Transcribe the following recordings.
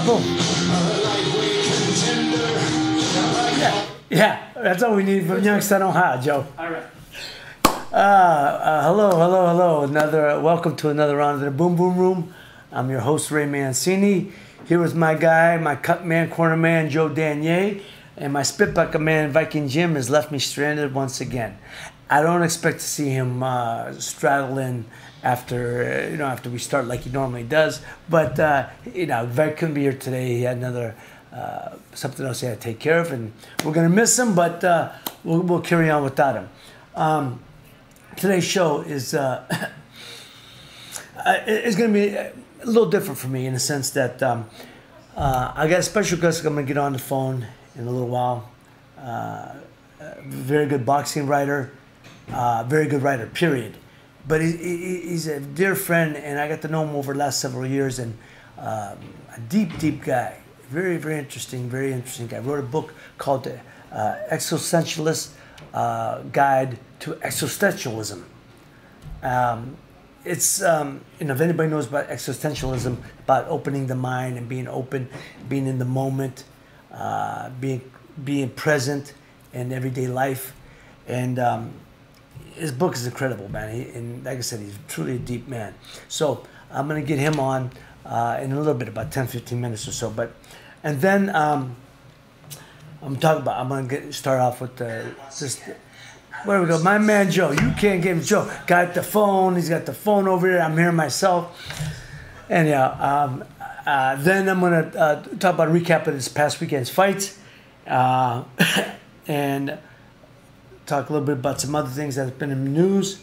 Boom. Yeah, that's all we need from Youngstown, Ohio, Joe. All right. Hello. Welcome to another round of the Boom Boom Room. I'm your host, Ray Mancini. Here with my guy, my cut man, corner man, Joe Danier, and my spit bucket man, Viking Jim, has left me stranded once again. I don't expect to see him straddle in after we start like he normally does. But Vik couldn't be here today. He had another something else he had to take care of, and we're gonna miss him. But we'll carry on without him. Today's show is it's gonna be a little different for me in the sense that I got a special guest I'm gonna get on the phone in a little while. Very good boxing writer, very good writer, period. But he's a dear friend, and I got to know him over the last several years, and a deep guy. Very interesting guy. Wrote a book called The Existentialist Guide to Existentialism. It's if anybody knows about existentialism, about opening the mind and being open, being in the moment, being present in everyday life, and his book is incredible, man. And like I said, he's truly a deep man. So I'm gonna get him on in a little bit, about 10-15 minutes or so. And then I'm gonna start off with just. Where we go, my man Joe. You can't get him, Joe. Got the phone. He's got the phone over here. I'm here myself. And then I'm gonna talk about a recap of this past weekend's fights, and talk a little bit about some other things that's been in the news.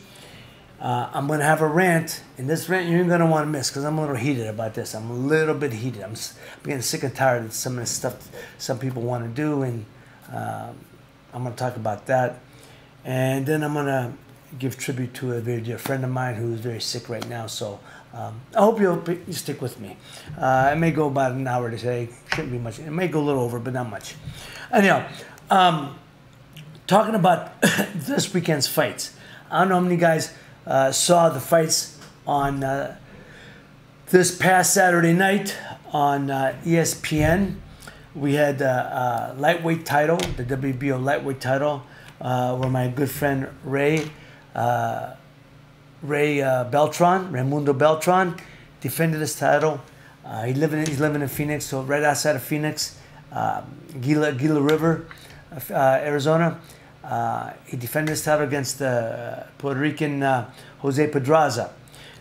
I'm gonna have a rant, and this rant you're gonna want to miss because I'm a little heated about this. I'm a little bit heated. I'm getting sick and tired of some of the stuff some people want to do, and I'm gonna talk about that. And then I'm going to give tribute to a very dear friend of mine who's very sick right now. So I hope you stick with me. It may go about an hour today. Shouldn't be much. It may go a little over, but not much. Anyhow, talking about this weekend's fights. I don't know how many guys saw the fights on this past Saturday night on ESPN. We had a lightweight title, the WBO lightweight title, where my good friend Raimundo Beltran defended his title. He's living in Phoenix, so right outside of Phoenix, Gila River, Arizona. He defended his title against Puerto Rican Jose Pedraza.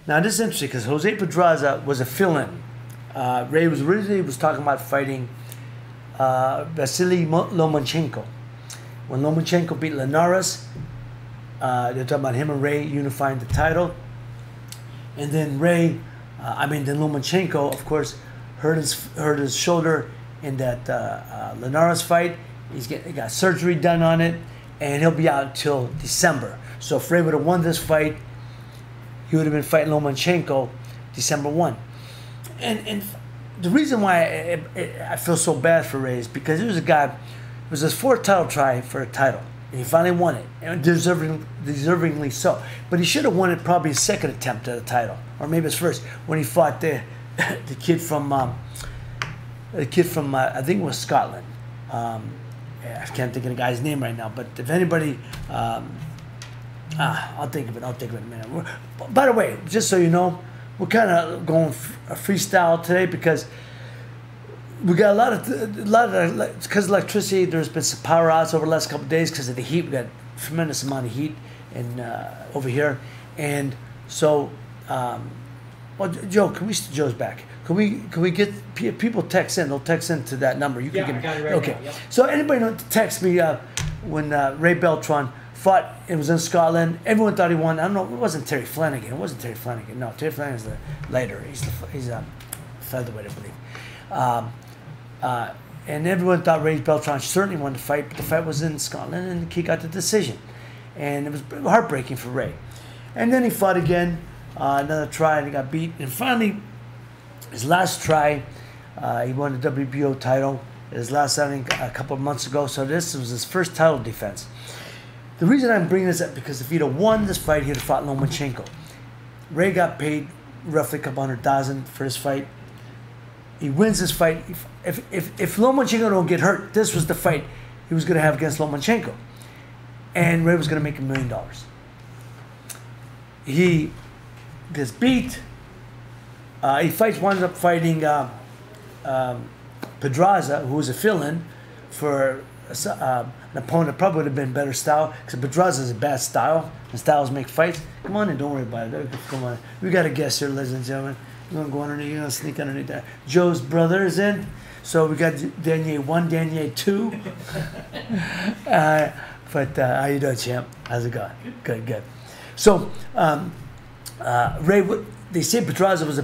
Now this is interesting because Jose Pedraza was a fill-in. Ray was originally talking about fighting Vasily Lomachenko. When Lomachenko beat Linares, they're talking about him and Ray unifying the title. And then then Lomachenko, of course, hurt his shoulder in that Linares fight. He got surgery done on it, and he'll be out until December. So if Ray would have won this fight, he would have been fighting Lomachenko December 1. And the reason why I feel so bad for Ray is because he was a guy. It was his fourth title try for a title, and he finally won it, and deservingly so. But he should have won it probably his second attempt at a title, or maybe his first, when he fought the kid from I think it was Scotland. I can't think of the guy's name right now, but if anybody, I'll think of it in a minute. By the way, just so you know, we're kind of going freestyle today because we got a lot of because of electricity. There's been some power outs over the last couple of days because of the heat. We got a tremendous amount of heat over here, and so Joe, Joe's back. Can we get people text in? They'll text into that number. You can I got it right okay. now. Yep. So anybody know to text me when Ray Beltran fought? It was in Scotland. Everyone thought he won. I don't know. It wasn't Terry Flanagan. No, Terry Flanagan's the lighter. He's a featherweight, I believe. And everyone thought Ray Beltran certainly won the fight, but the fight was in Scotland, and he got the decision. And it was heartbreaking for Ray. And then he fought again, another try, and he got beat. And finally, his last try, he won the WBO title. His last outing a couple of months ago, so this was his first title defense. The reason I'm bringing this up because if he'd have won this fight, he'd have fought Lomachenko. Ray got paid roughly a couple $100,000 for this fight. He wins this fight. If Lomachenko don't get hurt, this was the fight he was going to have against Lomachenko. And Ray was going to make $1 million. He gets beat. He winds up fighting Pedraza, who was a fill-in for an opponent that probably would have been better style, because Pedraza is a bad style, and styles make fights. Come on in, don't worry about it. Come on. We got a guest here, ladies and gentlemen. You're going to go underneath, you're going to sneak underneath there. Joe's brother is in. So we got Danier 1, Danier 2. But how you doing, champ? How's it going? Good. So Ray, they say Pedraza was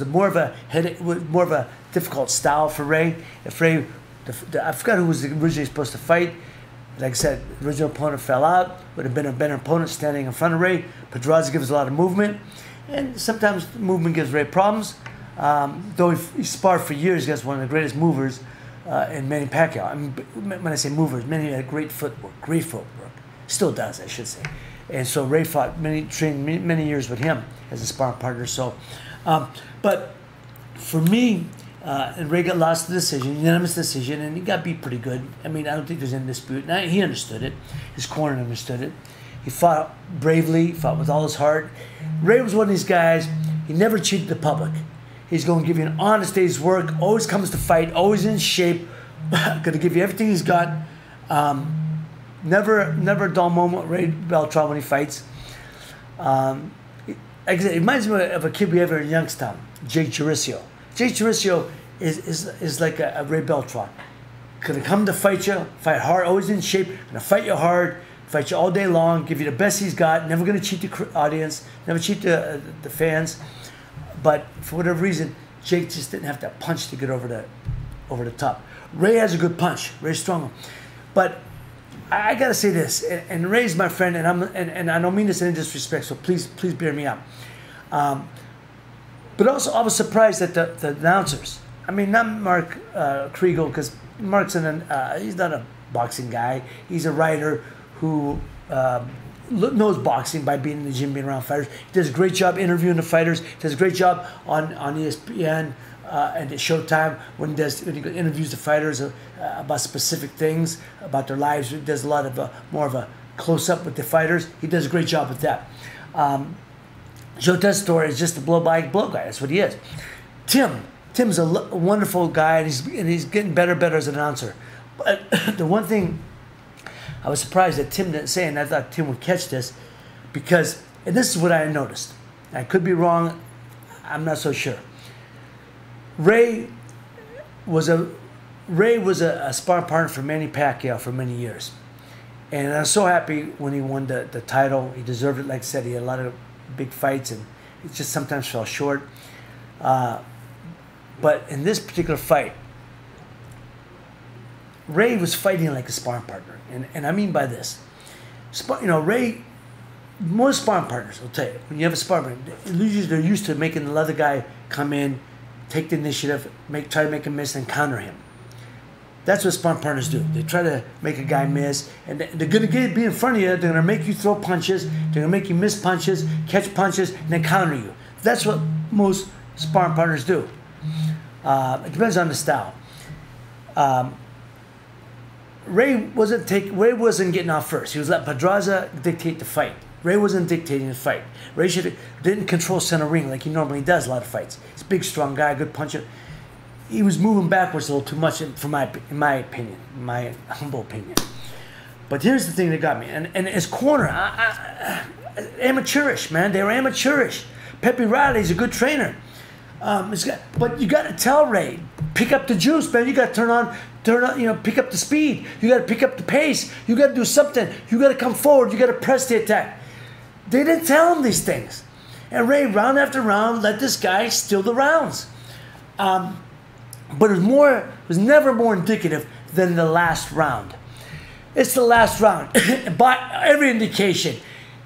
a more of a headache, more of a difficult style for Ray. If Ray, I forgot who was originally supposed to fight. Like I said, the original opponent fell out. Would have been a better opponent standing in front of Ray. Pedraza gives a lot of movement, and sometimes the movement gives Ray problems. Though he sparred for years against one of the greatest movers in Manny Pacquiao. I mean, when I say movers, Manny had great footwork. Still does, I should say. And so Ray trained many years with him as a sparring partner. So, but for me, and Ray got lost the decision, unanimous decision, and he got beat pretty good. I mean, I don't think there's any dispute. Now, he understood it. His corner understood it. He fought bravely, fought with all his heart. Ray was one of these guys, he never cheated the public. He's going to give you an honest day's work, always comes to fight, always in shape, going to give you everything he's got. Never a dull moment, Ray Beltran, when he fights. Like I said, it reminds me of a kid we have here in Youngstown, Jake Juricio. Jake Juricio is like a Ray Beltran. Going to come to fight you, fight hard, always in shape, going to fight you hard, fight you all day long, give you the best he's got, never going to cheat the audience, never cheat the fans. But for whatever reason, Jake just didn't have that punch to get over the top. Ray has a good punch. Ray's strong. But I gotta say this, and Ray's my friend, and I don't mean this in disrespect, so please bear me out. But also, I was surprised that the announcers. I mean, not Mark Kriegel, because Mark's he's not a boxing guy. He's a writer who knows boxing by being in the gym, being around fighters. He does a great job interviewing the fighters. He does a great job on ESPN and at Showtime when he interviews the fighters about specific things about their lives. He does a lot of more of a close up with the fighters. He does a great job with that. Joe Tessitore is just a blow guy. That's what he is. Tim's a wonderful guy, and he's getting better as an announcer. But the one thing I was surprised that Tim didn't say, and I thought Tim would catch this, because, and this is what I noticed. I could be wrong. I'm not so sure. Ray was a sparring partner for Manny Pacquiao for many years, and I was so happy when he won the title. He deserved it. Like I said, he had a lot of big fights, and it just sometimes fell short. But in this particular fight, Ray was fighting like a sparring partner, and I mean by this, Ray, most sparring partners will tell you, when you have a sparring partner, usually they're used to making the other guy come in, take the initiative, try to make him miss, and counter him. That's what sparring partners do. They try to make a guy miss, and they're going to be in front of you. They're going to make you throw punches. They're going to make you miss punches, catch punches, and then counter you. That's what most sparring partners do. It depends on the style. Ray wasn't getting off first. He was letting Pedraza dictate the fight. Ray wasn't dictating the fight. Ray didn't control center ring like he normally does a lot of fights. He's a big, strong guy, good puncher. He was moving backwards a little too much, in my opinion, my humble opinion. But here's the thing that got me, and his corner, amateurish, man. They were amateurish. Pepe Riley's a good trainer. But you got to tell Ray, pick up the juice, man. You got to turn on, pick up the speed. You got to pick up the pace. You got to do something. You got to come forward. You got to press the attack. They didn't tell him these things. And Ray, round after round, let this guy steal the rounds. But it was never more indicative than the last round. It's the last round. By every indication,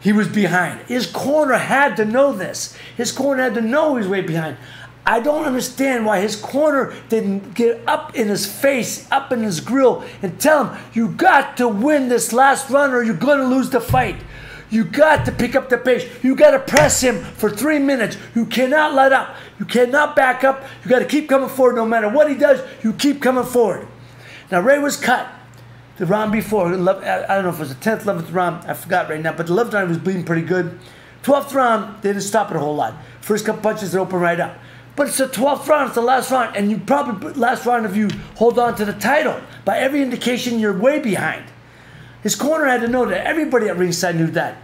he was behind. His corner had to know this. His corner had to know he was way behind. I don't understand why his corner didn't get up in his face, up in his grill, and tell him, you got to win this last round or you're going to lose the fight. You got to pick up the pace. You got to press him for 3 minutes. You cannot let up. You cannot back up. You got to keep coming forward no matter what he does. You keep coming forward. Now, Ray was cut the round before. I don't know if it was the 10th, 11th round. I forgot right now. But the 11th round he was bleeding pretty good. 12th round, they didn't stop it a whole lot. First couple punches, they open right up. But it's the 12th round, it's the last round, and you probably, last round if you hold on to the title. By every indication, you're way behind. His corner had to know that. Everybody at ringside knew that.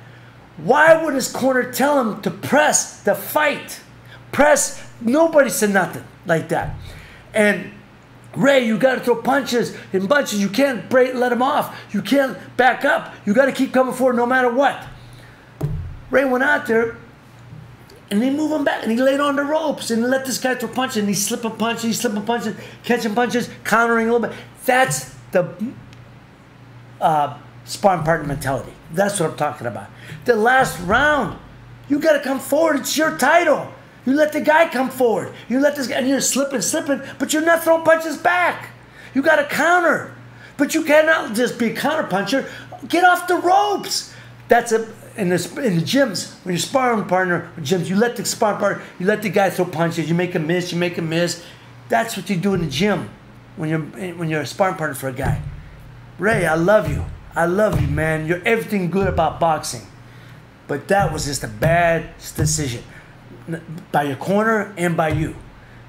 Why would his corner tell him to press the fight? Press, nobody said nothing like that. And Ray, you got to throw punches in bunches. You can't let him off. You can't back up. You got to keep coming forward no matter what. Ray went out there, and they move him back, and he laid on the ropes, and he let this guy throw punches, and he's slipping punches, catching punches, countering a little bit. That's the sparring partner mentality. That's what I'm talking about. The last round, you got to come forward. It's your title. You let the guy come forward. You let this guy, and you're slipping, but you're not throwing punches back. You got to counter. But you cannot just be a counter puncher. Get off the ropes. That's in the gyms, when you're sparring partner, gyms, you let the sparring partner, you let the guy throw punches, you make him miss. That's what you do in the gym when you're a sparring partner for a guy. Ray, I love you. I love you, man. You're everything good about boxing. But that was just a bad decision by your corner and by you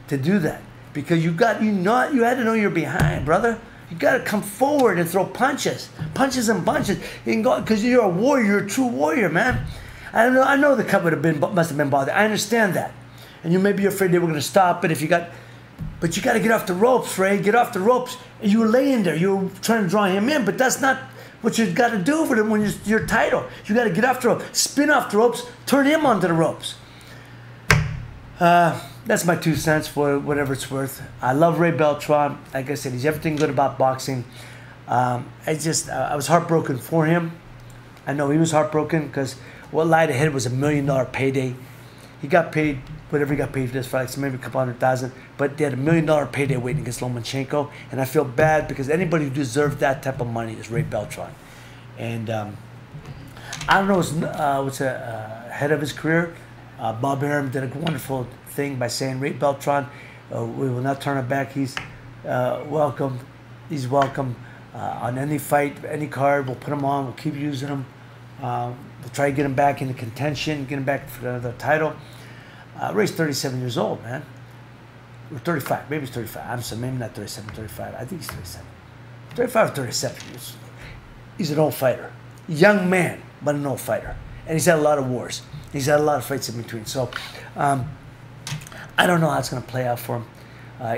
to do that. Because you had to know you're behind, brother. You got to come forward and throw punches and bunches. You can go because you're a warrior, you're a true warrior, man. I know the cut must have been bothered. I understand that, and you may be afraid they were going to stop it but you got to get off the ropes, Ray. Get off the ropes. And you were laying there, you were trying to draw him in, but that's not what you got to do with him when you're your title. You got to get off the ropes, spin off the ropes, turn him onto the ropes. That's my 2 cents for whatever it's worth. I love Ray Beltran. Like I said, he's everything good about boxing. I was heartbroken for him. I know he was heartbroken because what lied ahead was $1 million payday. He got paid whatever he got paid for this fight, so maybe a couple $100,000. But they had $1 million payday waiting against Lomachenko, and I feel bad because anybody who deserved that type of money is Ray Beltran. And I don't know what's ahead of his career. Bob Arum did a wonderful thing by saying Ray Beltran, we will not turn it back. He's welcome. He's welcome on any fight, any card. We'll put him on. We'll keep using him. We'll try to get him back into contention, get him back for another title. Ray's 37 years old, man. Or 35. Maybe he's 35. I'm sorry, maybe not 37, 35. I think he's 37. 35 or 37. He's an old fighter. Young man, but an old fighter. And he's had a lot of wars. He's had a lot of fights in between. So I don't know how it's going to play out for him.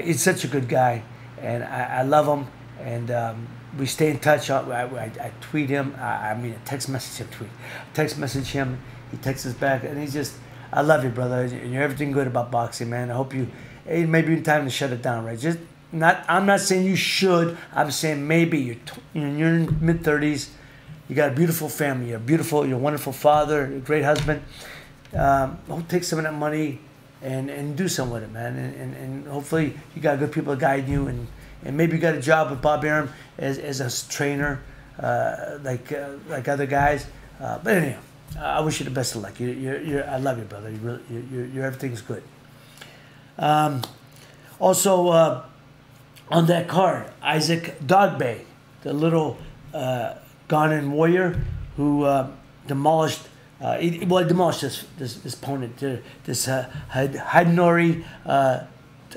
He's such a good guy, and I love him. And we stay in touch. I tweet him. I text message him. Text message him. He texts us back, and he's just, I love you, brother. You're everything good about boxing, man. I hope it may be time to shut it down, right? I'm not saying you should. I'm saying maybe you're in mid-30s. You got a beautiful family. You're a wonderful father, a great husband. Take some of that money and do something with it, man. And hopefully you got good people to guide you, and maybe you got a job with Bob Arum as a trainer, like other guys. But anyhow, I wish you the best of luck. I love you, brother. You're everything's good. Also, on that card, Isaac Dogbe, the little Ghanaian warrior who demolished this opponent, this Hidenori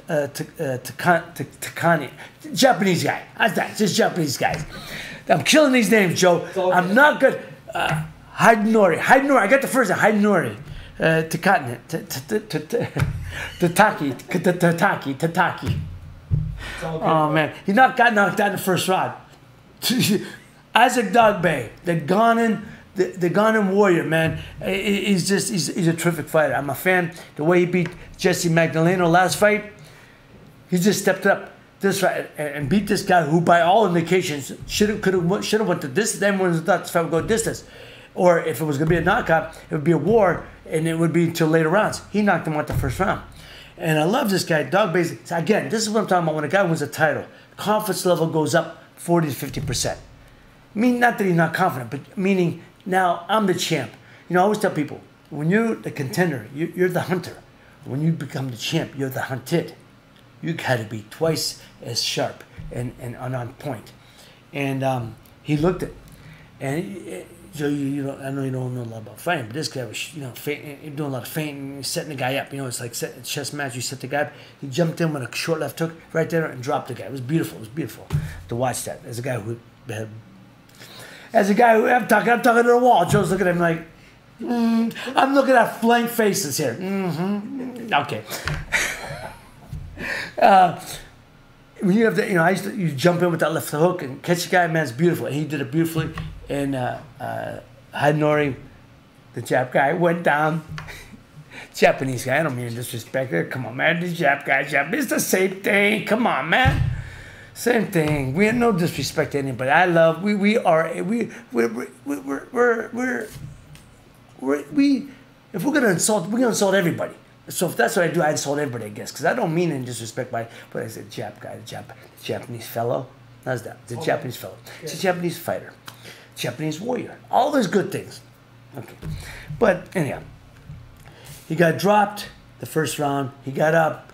Takani, Japanese guy. How's that? Just Japanese guys. I'm killing these names, Joe. I'm not good. Hidenori. I got the first one. Hidenori. Tataki. Oh man, he got knocked out in the first round. Isaac Dogbe, the Ghanaian warrior, man. He's a terrific fighter. I'm a fan. The way he beat Jesse Magdaleno last fight, he just stepped up this fight and beat this guy who, by all indications, should have went to distance. Everyone thought this fight would go distance, or if it was going to be a knockout, it would be a war, and it would be until later rounds. He knocked him out the first round. And I love this guy, Dogbe. Again, this is what I'm talking about. When a guy wins a title, confidence level goes up 40 to 50%. Not that he's not confident, but meaning Now I'm the champ. You know, I always tell people, when you're the contender, you're the hunter. When you become the champ, you're the hunted. You got to be twice as sharp and on point. And he looked at, and so you know, I know you don't know a lot about fighting, but this guy was, you know, doing a lot of feinting, setting the guy up. You know, it's like a chess match. You set the guy up. He jumped in with a short left hook right there and dropped the guy. It was beautiful. It was beautiful to watch that. As a guy who had, I'm talking to the wall. Joe's looking at him like, I'm looking at blank faces here. Okay. When you have the, you know, you jump in with that left hook and catch the guy, man, it's beautiful. And he did it beautifully. And Hadnori, the Jap guy, went down. Japanese guy, I don't mean disrespect it. Come on, man, the Jap guy, it's the same thing. Come on, man. Same thing. We have no disrespect to anybody. I love, if we're gonna insult, we're gonna insult everybody. So if that's what I do, I insult everybody, I guess, because I don't mean any disrespect by, but I said Jap guy, the Japanese fellow. How's that? The Japanese fellow. It's a Japanese fighter, Japanese warrior. All those good things. Okay, but anyhow, he got dropped the first round. He got up.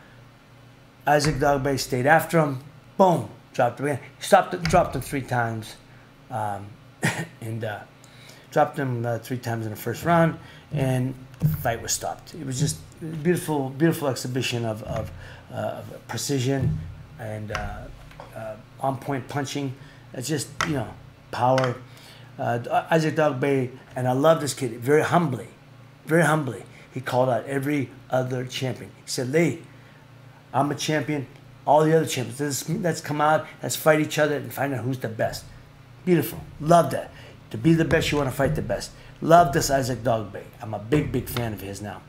Isaac Dogboe stayed after him. Boom, dropped him again. He dropped him 3 times, and dropped him 3 times in the first round, and the fight was stopped. It was just a beautiful, beautiful exhibition of precision and on-point punching. It's just, you know, power. Isaac Dogboe, and I love this kid, very humbly, he called out every other champion. He said, Lee, I'm a champion. All the other champions, let's come out, let's fight each other and find out who's the best. Beautiful. Love that. To be the best, you want to fight the best. Love this Isaac Dogboe. I'm a big, big fan of his now.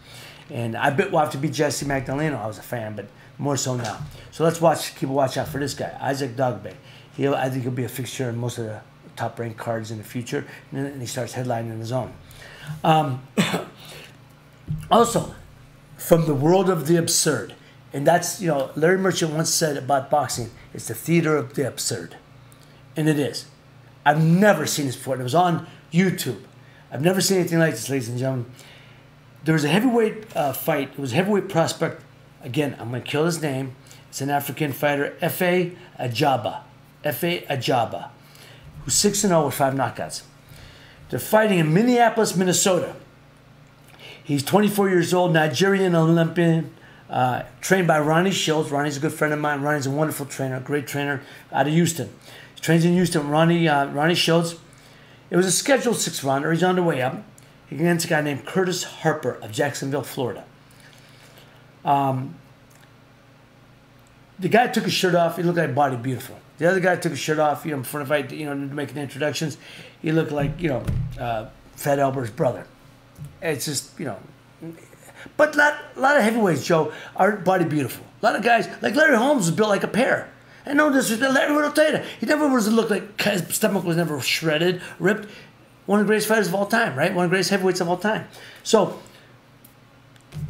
And I bet we'll have to beat Jesse Magdaleno. I was a fan, but more so now. So let's keep a watch out for this guy, Isaac Dogboe. I think he'll be a fixture in most of the top-ranked cards in the future, and then he starts headlining his own. Also, from the world of the absurd, and that's, you know, Larry Merchant once said about boxing, it's the theater of the absurd. And it is. I've never seen this before. It was on YouTube. I've never seen anything like this, ladies and gentlemen. There was a heavyweight fight. It was a heavyweight prospect. Again, I'm going to kill his name. It's an African fighter, Efe Ajaba. Efe Ajaba, who's 6-0 with 5 knockouts. They're fighting in Minneapolis, Minnesota. He's 24 years old, Nigerian Olympian, trained by Ronnie Shields. Ronnie's a good friend of mine. Ronnie's a wonderful trainer, great trainer out of Houston. He trains in Houston, Ronnie Shields. It was a scheduled 6-rounder. He's on the way up against a guy named Curtis Harper of Jacksonville, Florida. The guy took his shirt off. He looked like body beautiful. The other guy took his shirt off, you know, before the fight, you know, making introductions. He looked like, you know, Fat Albert's brother. It's just, you know, but a lot of heavyweights, Joe, are body beautiful. A lot of guys, like Larry Holmes, was built like a pear. And no disrespect, Larry will tell you that. He never was looked like, his stomach was never shredded, ripped. One of the greatest fighters of all time, right? One of the greatest heavyweights of all time. So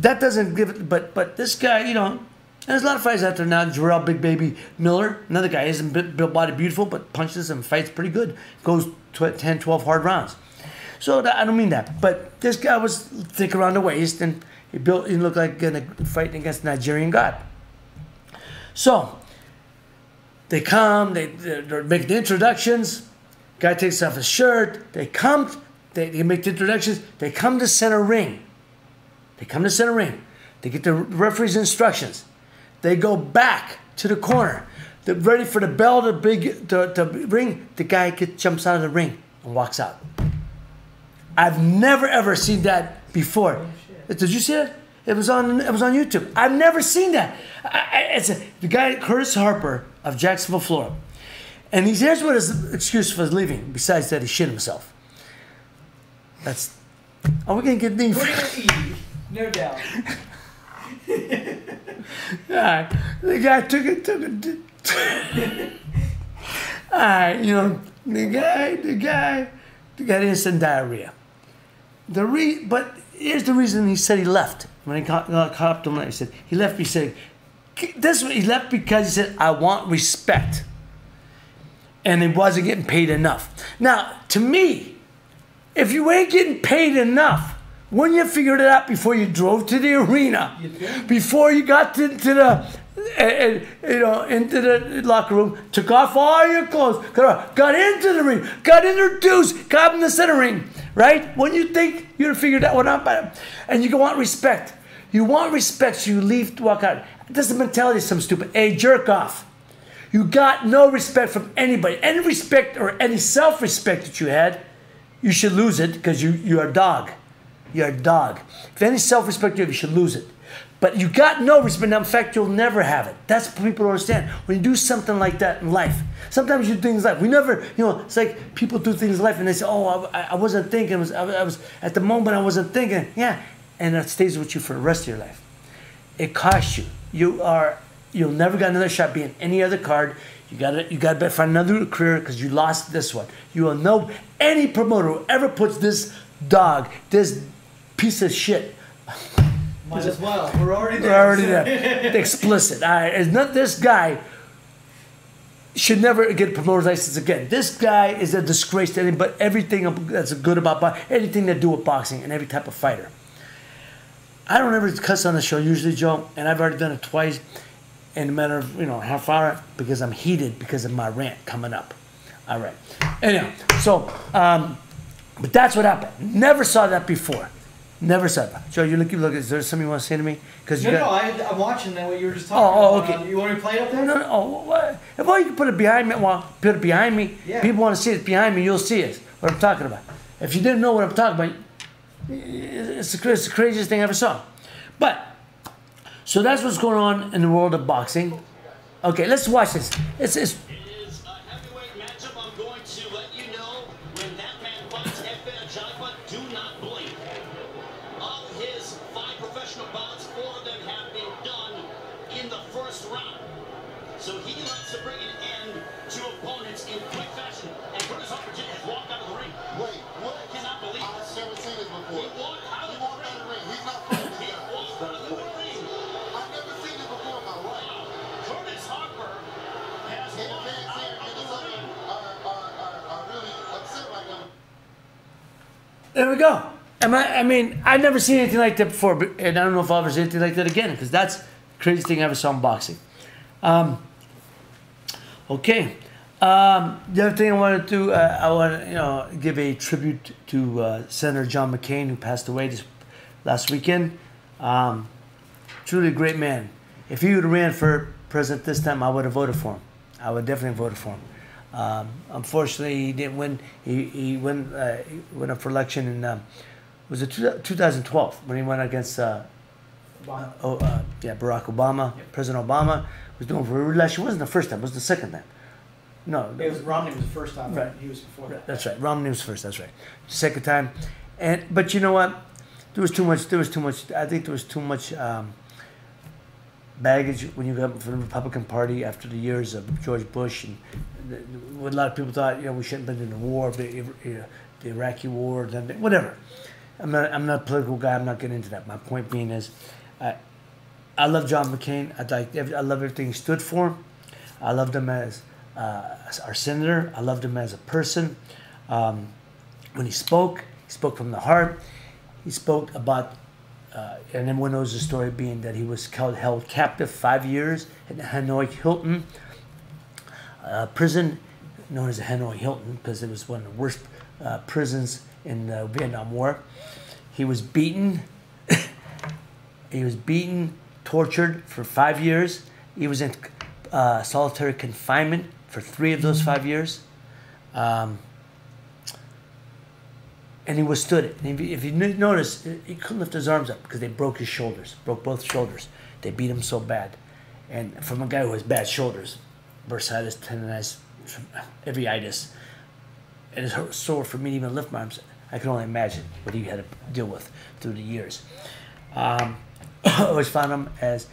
that doesn't give it, but this guy, you know, there's a lot of fighters out there now. Jarrell Big Baby Miller, another guy, isn't built body beautiful, but punches and fights pretty good. Goes 10, 12 hard rounds. So I don't mean that, but this guy was thick around the waist, and he looked like fighting against a Nigerian god. So they come, they're making the introductions. Guy takes off his shirt. They make the introductions. They come to center ring. They get the referee's instructions. They go back to the corner. They're ready for the bell to ring. The guy jumps out of the ring and walks out. I've never ever seen that before. Oh, did you see it? It was on YouTube. I've never seen that. The guy Curtis Harper of Jacksonville, Florida, and here's what his excuse for leaving. Besides that, he shit himself. Are we gonna get these? We're gonna eat, no doubt. All right, the guy took it. All right, you know, the guy got instant diarrhea. But here's the reason he said he left. When he caught up to him, he said he left. He said he left because he said, I want respect, and he wasn't getting paid enough. Now, to me, If you ain't getting paid enough, wouldn't you figured it out before you drove to the arena? Before you got into the locker room, took off all your clothes, got into the ring, got introduced, got in the center ring, right? When you think you'd have figured that one out, and you want respect. You want respect, so you leave to walk out. This is the mentality of some stupid. Hey, jerk off. You got no respect from anybody. Any respect or any self-respect that you had, you should lose it because you're a dog. You're a dog. If any self-respect you have, you should lose it. But you got no respect. Now, in fact, you'll never have it. That's what people don't understand. When you do something like that in life, sometimes you do things like, we never, it's like people do things in life and they say, oh, I wasn't thinking. I was at the moment, I wasn't thinking. Yeah. And that stays with you for the rest of your life. It costs you. You'll never get another shot being any other card. You gotta bet find another career because you lost this one. You will know any promoter who ever puts this dog, this piece of shit. Might as well. We're already there. We're already there. Explicit. All right. It's not this guy should never get a promoter's license again. This guy is a disgrace to anything but everything that's good about boxing, anything to do with boxing and every type of fighter. I don't ever cuss on the show usually, Joe, and I've already done it twice in a matter of, half hour because I'm heated because of my rant coming up. All right. Anyhow, so, but that's what happened. Never saw that before. Never saw that. Joe, you look. Is there something you want to say to me? I'm watching that what you were just talking about. Okay. You want me to play it up there? No. Well, you can put it behind me. Well, put it behind me. Yeah. People want to see it behind me. You'll see it. What I'm talking about. If you didn't know what I'm talking about, it's the craziest thing I ever saw. But, so that's what's going on in the world of boxing. Okay, let's watch this. It is a heavyweight matchup. I'm going to let you know when that man fights Efe Ajagba, do not blink. Of his 5 professional bouts, 4 of them have been done in the first round. So he likes to bring an end to opponents in quick fashion. And Curtis Harper Jr. has walked out of the ring. Wait, what? I cannot believe I've this. never seen this before. He walked out of He walked out of the ring. He's not fighting He here. walked out of the ring. I've never seen this before in my life. Curtis Harper has And the walked fans out here of in the the Southern ring. are really upset right now. There we go. I've never seen anything like that before, and I don't know if I'll ever see anything like that again, because that's the craziest thing I ever saw in boxing. Okay. The other thing I want to do, I want to give a tribute to Senator John McCain, who passed away this last weekend. Truly a great man. If he would have ran for president this time, I would have voted for him. I would definitely have voted for him. Unfortunately, he didn't win. He went up for election in was it 2012 when he went against Barack Obama. Yep. President Obama was doing for re-election. It wasn't the first time. It was the second time. No, It was Romney was the first time. Right. He was before that. That's right. Romney was first. That's right. Second time, but you know what? There was too much. I think there was too much baggage when you got from the Republican Party after the years of George Bush, and what a lot of people thought, we shouldn't have been in the war, the Iraqi war, whatever. I'm not a political guy. I'm not getting into that. My point being is, I love John McCain. I love everything he stood for. I loved him as our senator. I loved him as a person. When he spoke from the heart. He spoke about, and everyone knows the story being that he was held captive 5 years in the Hanoi Hilton prison, known as the Hanoi Hilton, because it was one of the worst prisons in the Vietnam War. He was beaten. Tortured for 5 years. He was in solitary confinement for 3 of those 5 years. And he withstood it. And if you notice, he couldn't lift his arms up because they broke his shoulders, broke both shoulders. They beat him so bad. And from a guy who has bad shoulders, bursitis, tendonitis, uveitis, and it's sore for me to even lift my arms. I can only imagine what he had to deal with through the years. I always found him as,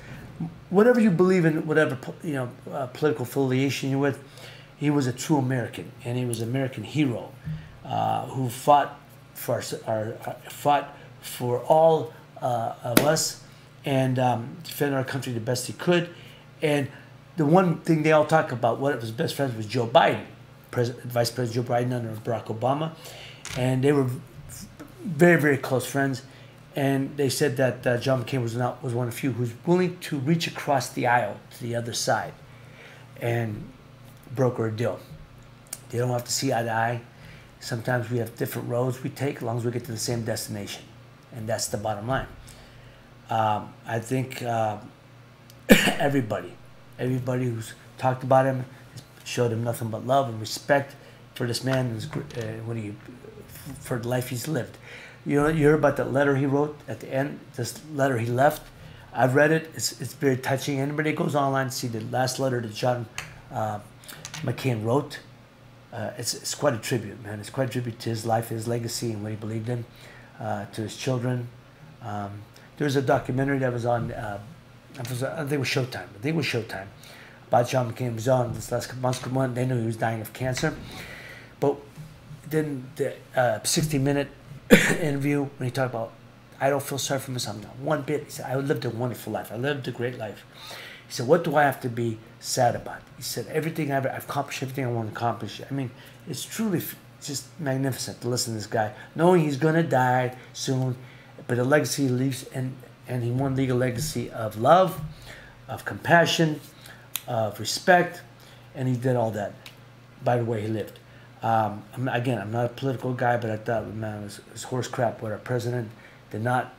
whatever you believe in, whatever political affiliation you're with, he was a true American, and he was an American hero who fought for all of us and defended our country the best he could. And the one thing they all talk about, one of his best friends was Joe Biden, Vice President Joe Biden under Barack Obama. and they were very, very close friends. And they said that John McCain was one of the few who was willing to reach across the aisle to the other side and broker a deal. They don't have to see eye to eye. Sometimes we have different roads we take as long as we get to the same destination. And that's the bottom line. I think everybody who's talked about him showed him nothing but love and respect for this man and for the life he's lived. You heard about that letter he wrote at the end, this letter he left? I've read it. It's very touching. Anybody that goes online to see the last letter that John McCain wrote, it's quite a tribute, man. It's quite a tribute to his life, his legacy, and what he believed in, to his children. There's a documentary that was on, I think it was Showtime. About John McCain. It was on this last month. They knew he was dying of cancer. But then the 60-minute interview, when he talked about, I don't feel sorry for myself, not one bit. He said, I lived a wonderful life. I lived a great life. He said, what do I have to be sad about? He said, I've accomplished everything I want to accomplish. I mean, it's truly just magnificent to listen to this guy, knowing he's going to die soon, but the legacy he leaves, and he won legal legacy of love, of compassion, of respect, and he did all that by the way he lived. I'm not a political guy, but I thought, man, it was horse crap what our president did not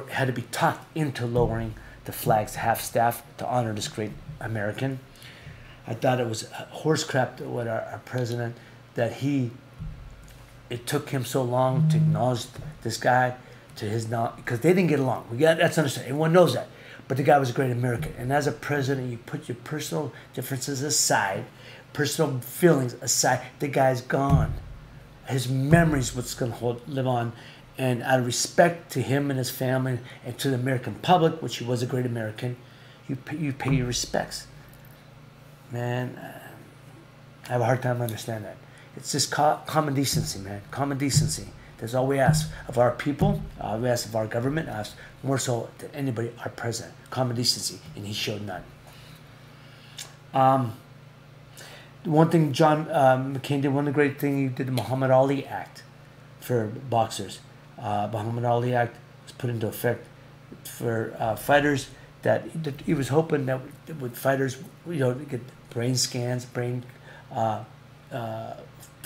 had to be talked into lowering the flags half-staff to honor this great American. I thought it was horse crap what our president, that it took him so long to acknowledge this guy to his because they didn't get along. That's understandable. Everyone knows that. But the guy was a great American. And as a president, you put your personal differences aside, personal feelings aside. The guy's gone. His memory's what's going to live on. And out of respect to him and his family and to the American public, which he was a great American, you pay your respects. Man, I have a hard time understanding that. It's just common decency, man. Common decency. That's all we ask of our people. We ask of our government. We ask more so than anybody, our president. Common decency, and he showed none. One thing John McCain did, one of the great things he did, the Muhammad Ali Act for boxers. Muhammad Ali Act was put into effect for fighters that he was hoping that with fighters, get brain scans,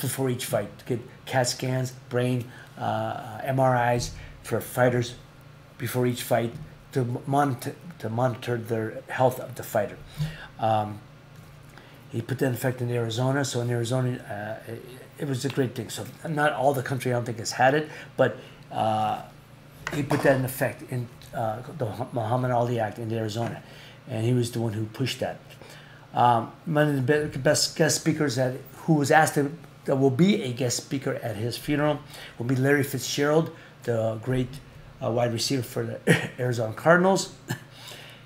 before each fight, to get CAT scans, brain MRIs for fighters before each fight to monitor their health of the fighter. He put that in effect in Arizona. So in Arizona, it was a great thing. So not all the country, I don't think, has had it, but he put that in effect in the Muhammad Ali Act in Arizona, and he was the one who pushed that. One of the best guest speakers who was asked that will be a guest speaker at his funeral will be Larry Fitzgerald, the great wide receiver for the Arizona Cardinals.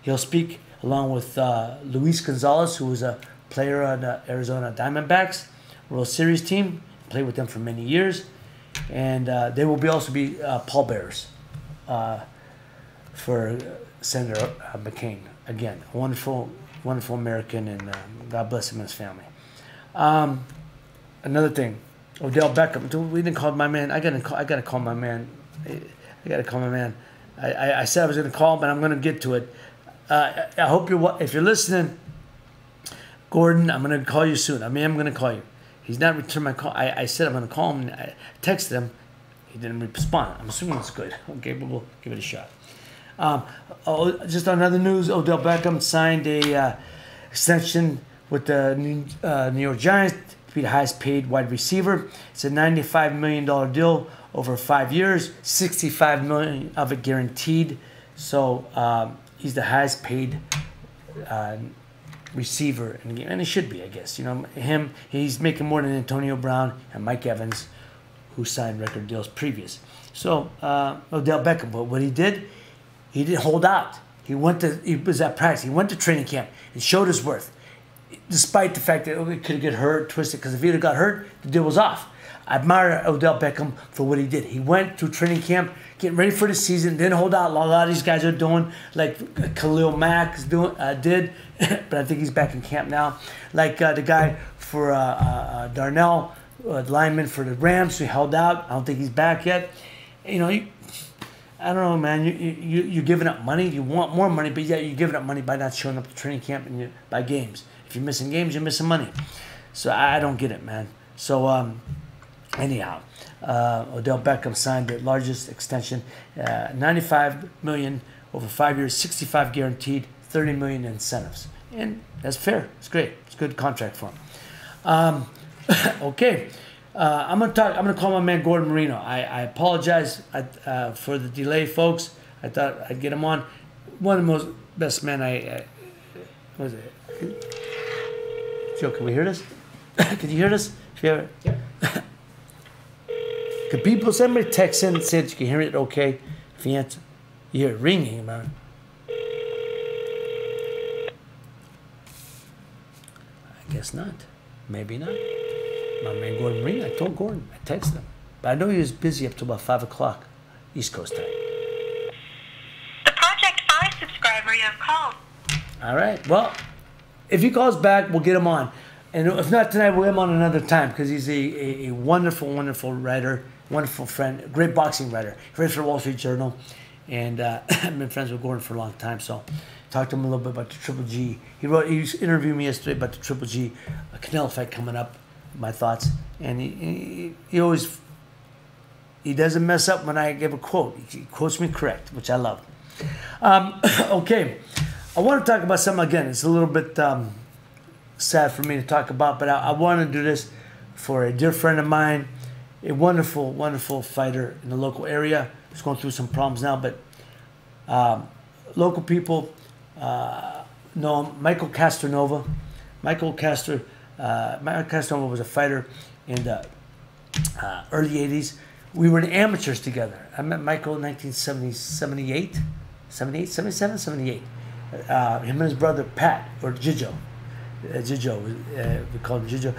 He'll speak along with Luis Gonzalez, who was a player on the Arizona Diamondbacks World Series team, played with them for many years. And they will also be pallbearers for Senator McCain. Again, a wonderful American, and God bless him and his family. Another thing, Odell Beckham. We didn't call my man. I gotta call my man. I said I was gonna call him, but I'm gonna get to it. I hope if you're listening, Gordon, I'm gonna call you soon. I'm gonna call you. He's not returned my call. I said I'm gonna call him. I texted him. He didn't respond. I'm assuming it's good. Okay, but we'll give it a shot. Just on other news, Odell Beckham signed a extension with the New York Giants to be the highest paid wide receiver. It's a $95 million deal over 5 years, $65 million of it guaranteed. So he's the highest paid receiver, and he should be, I guess. He's making more than Antonio Brown and Mike Evans, who signed record deals previous. So Odell Beckham, but what he didn't hold out. He was at practice. He went to training camp and showed his worth, despite the fact that he could get hurt, twisted. Because if he'd have got hurt, the deal was off. I admire Odell Beckham for what he did. He went to training camp, getting ready for the season, didn't hold out. A lot of these guys are doing, like Khalil Mack did, but I think he's back in camp now. Like the guy for Darnell, lineman for the Rams who held out. I don't think he's back yet. You know, I don't know, man. You're giving up money. You want more money, but yet you're giving up money by not showing up to training camp and by games. If you're missing games, you're missing money. So I don't get it, man. So anyhow, Odell Beckham signed the largest extension, $95 million over 5 years, 65 guaranteed, $30 million in incentives, and that's fair. It's great. It's a good contract for him. Okay. I'm gonna call my man Gordon Marino. I apologize for the delay, folks. I thought I'd get him on. One of the most best men what was it? Joe, can we hear this? Can you hear this? If you ever, Yep. Could people somebody text in and say that you can hear it? Okay, if you answer, you hear it ringing, man. I guess not. Maybe not. My man Gordon Marino, I told Gordon, I texted him. But I know he was busy up to about 5 o'clock, East Coast time. The Project 5 subscriber you have called. All right, well, if he calls back, we'll get him on. And if not tonight, we'll get him on another time because he's a wonderful, wonderful writer, wonderful friend, great boxing writer. He writes for the Wall Street Journal. And I've been friends with Gordon for a long time, so talked to him a little bit about the Triple G. He interviewed me yesterday about the Triple G Canelo fight coming up. My thoughts, and he always doesn't mess up when I give a quote. He quotes me correct, which I love. Okay, I want to talk about something again. It's a little bit sad for me to talk about, but I want to do this for a dear friend of mine, a wonderful, wonderful fighter in the local area. He's going through some problems now, but local people know him, Michael Castronova. Michael Castronova was a fighter in the early 80s. We were in amateurs together. I met Michael in 1978, 77, 78. Him and his brother Pat, or Jijo. We called him Jijo.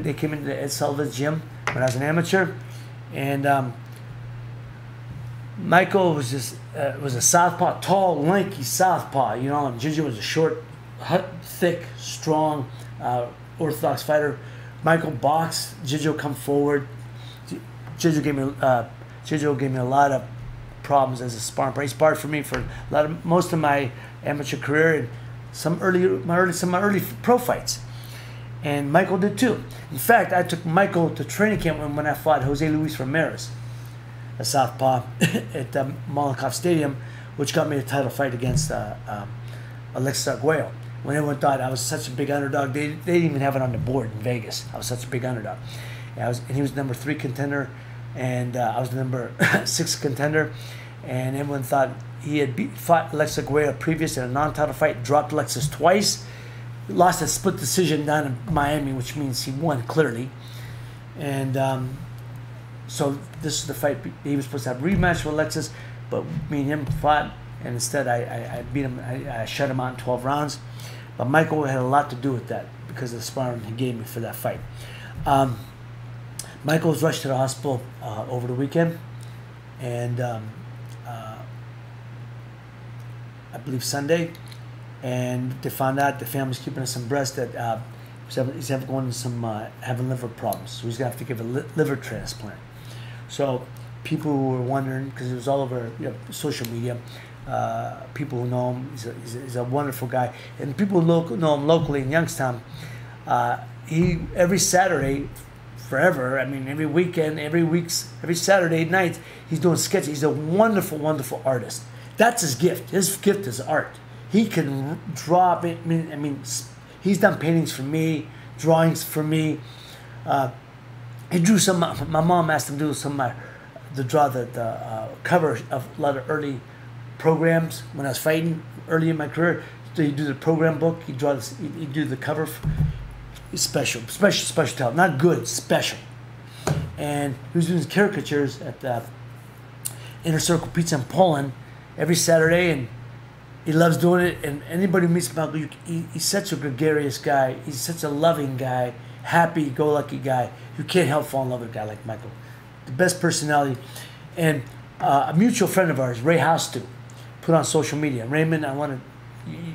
They came into Ed Sullivan's gym when I was an amateur. And Michael was a southpaw, tall, lanky southpaw, you know, and Jijo was a short, thick, strong, orthodox fighter. Michael boxed. Jijo come forward. Jijo gave me a lot of problems as a sparring partner. He sparred for me for most of my amateur career and some of my early pro fights. And Michael did too. In fact, I took Michael to training camp when I fought Jose Luis Ramirez, a southpaw, at Molotov Stadium, which got me a title fight against Alexis Arguello. When everyone thought I was such a big underdog, they didn't even have it on the board in Vegas. I was such a big underdog. And he was the number 3 contender, and I was the number 6 contender. And everyone thought he had fought Alexis Arguello previous in a non-title fight, dropped Alexis twice, lost a split decision down in Miami, which means he won clearly. And so this is the fight. He was supposed to have a rematch with Alexis, but me and him fought, and instead I beat him. I shut him out in 12 rounds. But Michael had a lot to do with that because of the sparring he gave me for that fight. Michael was rushed to the hospital over the weekend, and I believe Sunday, and they found out the family's keeping us abreast that he's having liver problems, so he's gonna have to give a liver transplant. So people who were wondering, because it was all over social media, people who know him, he's a wonderful guy, and people who know him locally in Youngstown. He every Saturday, forever. I mean, every weekend, every Saturday night, he's doing sketches. He's a wonderful, wonderful artist. That's his gift. His gift is art. He can draw. I mean, he's done paintings for me, drawings for me. He drew some. My mom asked him to do draw the cover of a lot of early programs when I was fighting early in my career. So he'd do the program book. He'd do the cover. Special talent, not good, special. And he was doing caricatures at the Inner Circle Pizza in Poland every Saturday, and he loves doing it. And anybody who meets Michael, he's such a gregarious guy. He's such a loving guy, happy-go-lucky guy. You can't help fall in love with a guy like Michael. The best personality. And a mutual friend of ours, Ray Houstu, put on social media. Raymond,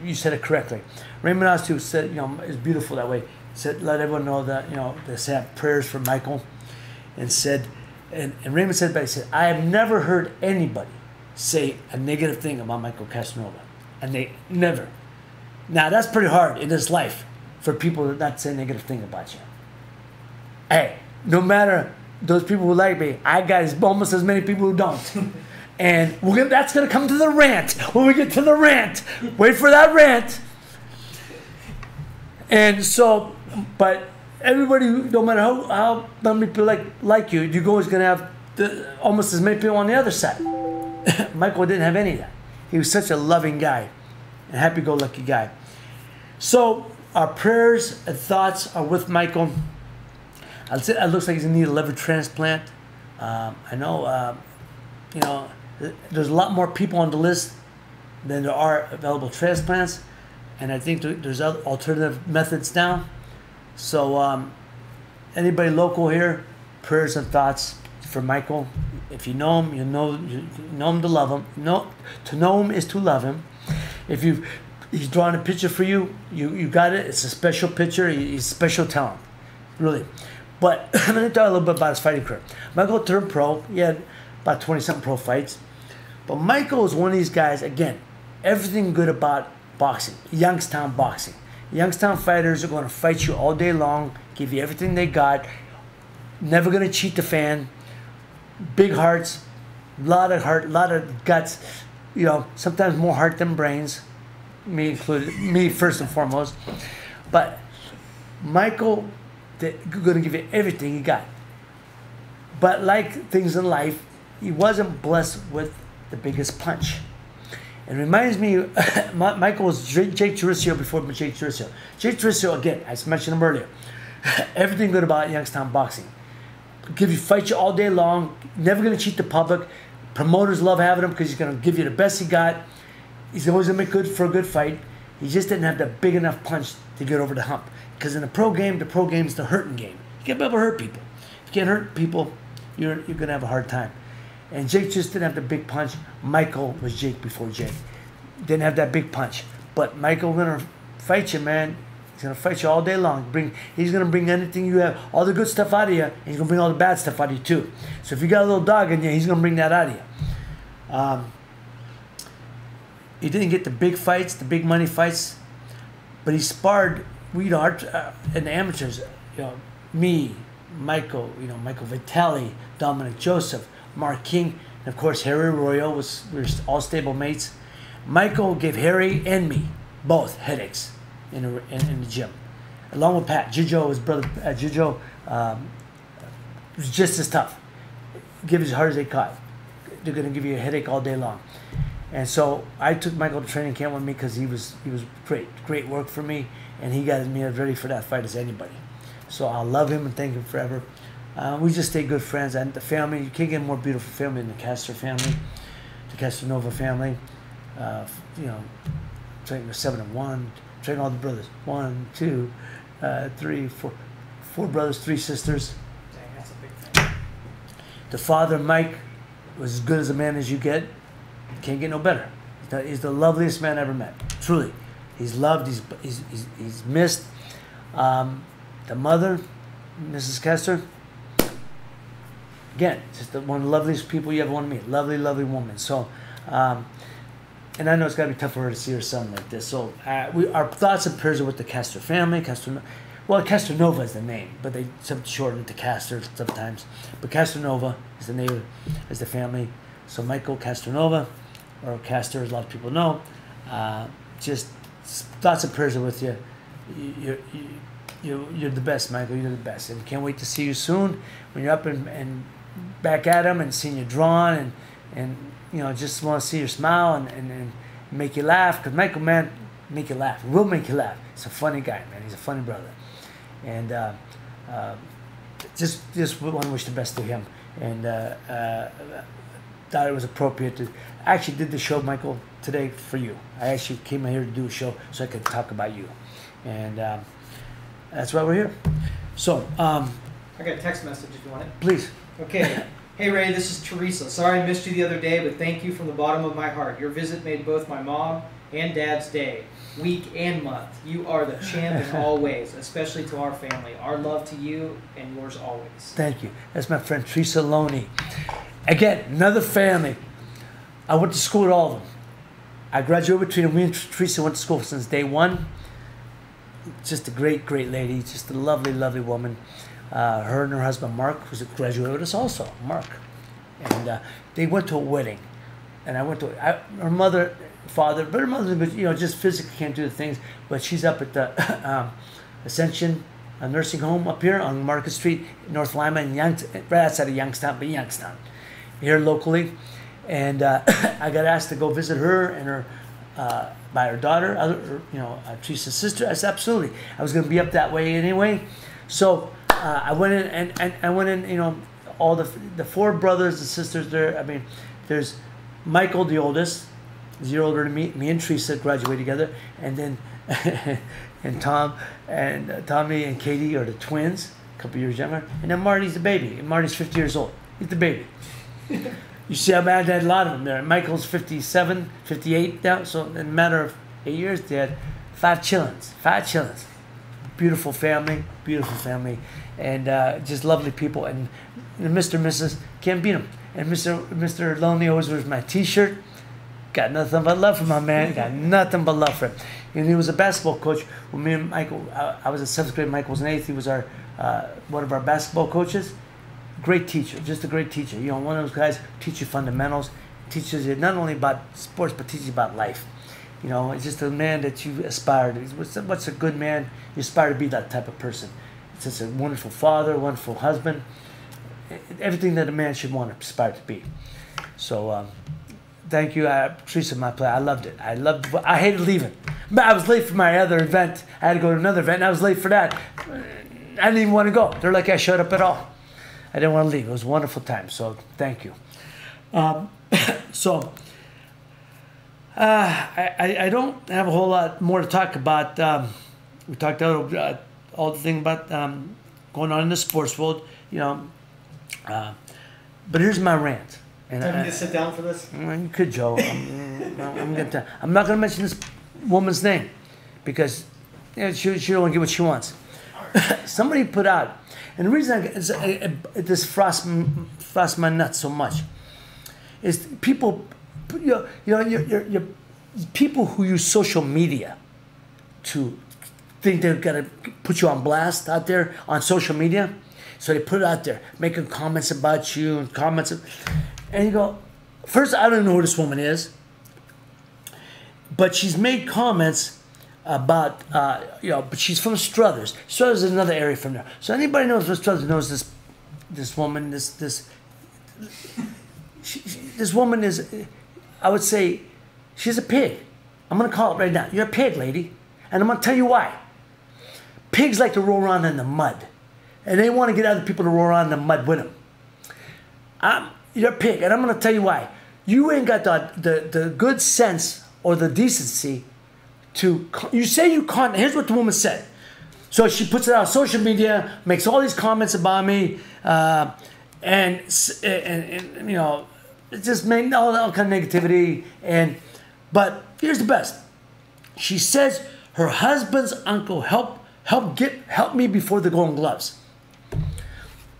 you said it correctly. Raymond Houstu said, it's beautiful that way. said, let everyone know that, they said prayers for Michael, and said, and Raymond said, but he said, I have never heard anybody say a negative thing about Michael Castronova. And they never. Now, that's pretty hard in this life for people to not say a negative thing about you. Hey, no matter those people who like me, I got almost as many people who don't. And that's going to come to the rant. When we get to the rant, wait for that rant. And so, but everybody, no matter how many people like you, you're always going to have almost as many people on the other side. Michael didn't have any of that. He was such a loving guy, a happy-go-lucky guy. So our prayers and thoughts are with Michael. It looks like he's going to need a liver transplant. I know, there's a lot more people on the list than there are available transplants. And I think there's other alternative methods now. So anybody local here, prayers and thoughts for Michael. If you know him, you know him to love him. To know him is to love him. If he's drawing a picture for you, you got it. It's a special picture. He's special talent, really. But I'm going to talk a little bit about his fighting career. Michael turned pro. He had about 20-something pro fights. But Michael is one of these guys, again, everything good about boxing, Youngstown boxing. Youngstown fighters are going to fight you all day long, give you everything they got, never going to cheat the fan, big hearts, lot of heart, lot of guts, sometimes more heart than brains, me included, me first and foremost. But Michael, they're going to give you everything he got. But like things in life, he wasn't blessed with the biggest punch. It reminds me, Michael was Jake Turicio before Jake Turicio. Jake Turicio, again, I mentioned him earlier. Everything good about Youngstown boxing. Fight you all day long. Never going to cheat the public. Promoters love having him because he's going to give you the best he got. He's always going to make good for a good fight. He just didn't have the big enough punch to get over the hump. Because in the pro game is the hurting game. You can't be able to hurt people. If you can't hurt people, you're going to have a hard time. And Jake just didn't have the big punch. Michael was Jake before Jake. Didn't have that big punch. But Michael going to fight you, man. He's going to fight you all day long. He's going to bring anything you have, all the good stuff out of you, and he's going to bring all the bad stuff out of you too. So if you got a little dog in you, he's going to bring that out of you. He didn't get the big fights, the big money fights, but he sparred, in the amateurs, me, Michael, Michael Vitale, Dominic Joseph, Mark King, and of course Harry Arroyo we were all stable mates. Michael gave Harry and me both headaches in the gym, along with Pat. Jijo, his brother, Jijo, was just as tough. Give as hard as they caught. They're going to give you a headache all day long. And so I took Michael to training camp with me because he was great work for me, and he got me as ready for that fight as anybody. So I'll love him and thank him forever. We just stay good friends, and the family, you can't get a more beautiful family than the Castor family, the Castronova family. Training with 7 and 1, training all the brothers. 1, 2, 3, 4 brothers, 3 sisters. Dang, that's a big thing. The father, Mike, was as good as a man as you get. Can't get no better. He's the loveliest man I ever met. Truly. He's loved, he's missed. The mother, Mrs. Kester, again, just one of the loveliest people you ever want to meet. Lovely, lovely woman. So, and I know it's got to be tough for her to see her son like this. So our thoughts and prayers are with the Castor family. Castronova is the name, but they shorten it to Castor sometimes. But Castronova is the name, is the family. So Michael Castronova, or Castor, as a lot of people know, just thoughts and prayers are with you. You're the best, Michael. You're the best, and can't wait to see you soon when you're up and back at him and seeing you drawn and just want to see your smile and make you laugh. Because Michael, man, make you laugh. Will make you laugh. He's a funny guy, man. He's a funny brother, and just want to wish the best to him. And thought it was appropriate to actually did the show, Michael, today for you. I actually came here to do a show so I could talk about you, and that's why we're here. So I got a text message if you want it. please. Okay. Hey Ray, this is Teresa. Sorry I missed you the other day, but thank you from the bottom of my heart. Your visit made both my mom and Dad's Day, week and month. You are the champ in all ways, especially to our family. Our love to you and yours always. Thank you. That's my friend Teresa Loney. Again, another family. I went to school with all of them. I graduated with Teresa. Me and Teresa went to school since day one. Just a great, great lady. Just a lovely, lovely woman. Her and her husband Mark was graduated with us also. Mark, and they went to a wedding, and I went to her mother, father, but her mother, just physically can't do the things. But she's up at the Ascension nursing home up here on Market Street, North Lima, in right outside of Youngstown, but Youngstown, here locally. And I got asked to go visit her and her by her daughter, Teresa's sister. I said absolutely. I was going to be up that way anyway, so I went in and I went in. All the four brothers and sisters there. I mean, there's Michael, the oldest. He's a year older than me. Me and Teresa graduated together, and then and Tom and Tommy and Katie are the twins, a couple years younger, and then Marty's the baby. And Marty's 50 years old. He's the baby. You see how bad they had a lot of them there. Michael's 57, 58 now. So in a matter of 8 years, they had 5 chillins. 5 chillins. Beautiful family, and just lovely people. And Mr. and Mrs. can't beat them. And Mr. Lonely always wears my T-shirt. Got nothing but love for my man. Got nothing but love for him. And he was a basketball coach. When me and Michael, I was in 7th grade. Michael was in 8th. He was our one of our basketball coaches. Great teacher, just a great teacher. One of those guys teach you fundamentals, teaches you not only about sports but teaches you about life. It's just a man that you aspire to. What's a good man? You aspire to be that type of person. It's just a wonderful father, wonderful husband, everything that a man should want to aspire to be. So, thank you, Teresa, my play. I loved it. I hated leaving. But I was late for my other event. I had to go to another event, and I was late for that. I didn't even want to go. They're like I showed up at all. I didn't want to leave. It was a wonderful time. So thank you. I don't have a whole lot more to talk about. We talked about all the thing about going on in the sports world, But here's my rant. And do I need to sit down for this? You could, Joe. I'm not going to mention this woman's name because she don't want to get what she wants. Somebody put out. And the reason this frosts my nuts so much is people, people who use social media to think they're gonna put you on blast out there on social media, so they put it out there, making comments about you and you go, first I don't know who this woman is, but she's made comments about, but she's from Struthers. Struthers is another area from there. So anybody knows what Struthers knows this woman, this woman is, I would say, she's a pig. I'm going to call it right now. You're a pig, lady. And I'm going to tell you why. Pigs like to roll around in the mud. And they want to get other people to roll around in the mud with them. You're a pig, and I'm going to tell you why. You ain't got the good sense or the decency you say you can't. Here's what the woman said. So she puts it out on social media, makes all these comments about me, and it just made all kind of negativity. But here's the best. She says her husband's uncle helped me before the Golden Gloves.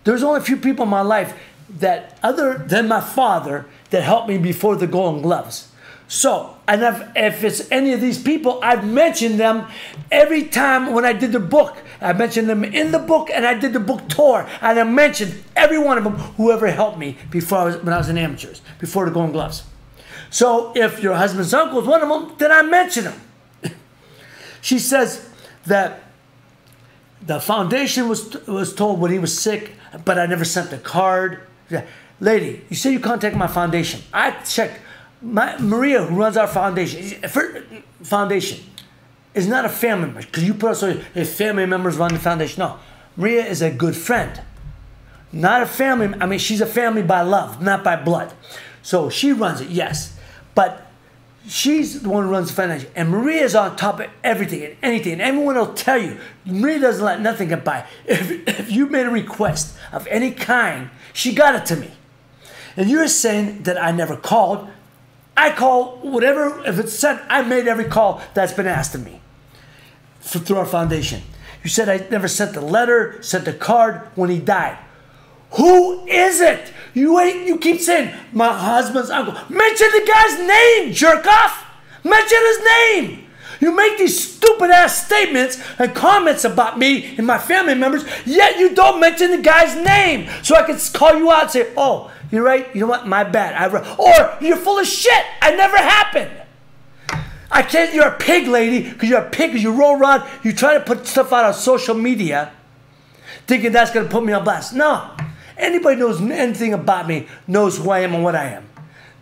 There's only a few people in my life that other than my father that helped me before the Golden Gloves. So, and if it's any of these people, I've mentioned them every time when I did the book. I mentioned them in the book, and I did the book tour, and I mentioned every one of them, whoever helped me when I was in amateurs, before the Golden Gloves. So, if your husband's uncle is one of them, then I mention him. She says that the foundation was told when he was sick, but I never sent the card. Lady, you say you contact my foundation. I checked. Maria, who runs our foundation, is not a family member. Because you put us so if family members run the foundation. No, Maria is a good friend, not a family. I mean, she's a family by love, not by blood. So she runs it, yes, but she's the one who runs the foundation. And Maria is on top of everything and anything. And everyone will tell you, Maria doesn't let nothing get by. If you made a request of any kind, she got it to me. And you're saying that I never called. I call whatever, if it's sent, I made every call that's been asked of me through our foundation. You said I never sent the letter, sent the card when he died. Who is it? You keep saying, my husband's uncle. Mention the guy's name, jerk off. Mention his name. You make these stupid ass statements and comments about me and my family members, yet you don't mention the guy's name. So I can call you out and say, oh, you're right. You know what? My bad. Or you're full of shit. I never happened. I can't. You're a pig, lady, because you're a pig. Because you roll around. You try to put stuff out on social media, thinking that's going to put me on blast. No. Anybody knows anything about me knows who I am and what I am.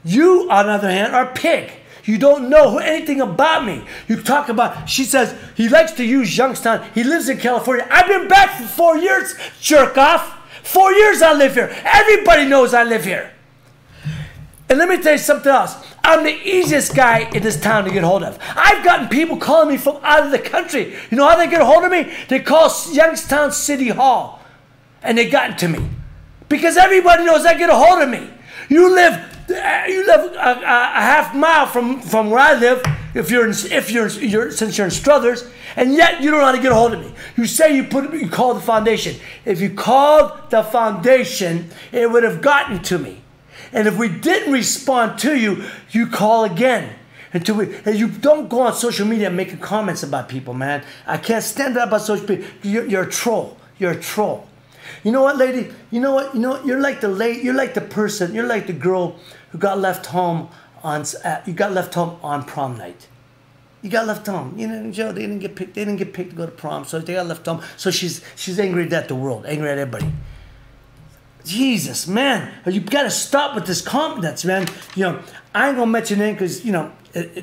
You, on the other hand, are a pig. You don't know anything about me. You talk about, she says, he likes to use Youngstown. He lives in California. I've been back for 4 years, jerk off. 4 years I live here. Everybody knows I live here. And let me tell you something else. I'm the easiest guy in this town to get hold of. I've gotten people calling me from out of the country. You know how they get a hold of me? They call Youngstown City Hall. And they got to me. Because everybody knows they get a hold of me. You live a half mile from where I live, since you're in Struthers, and yet you don't know how to get a hold of me. You say you called the foundation. If you called the foundation, it would have gotten to me. And if we didn't respond to you, you call again. And you don't go on social media and making comments about people, man. I can't stand up on social media. You're a troll. You're a troll. You know what, lady? You know what? You're like the person. You're like the girl who got left home on prom night. You got left home. You know, Joe. They didn't get picked. They didn't get picked to go to prom, so they got left home. So she's angry at the world, angry at everybody. Jesus, man, you got to stop with this confidence, man. You know, I ain't gonna mention it because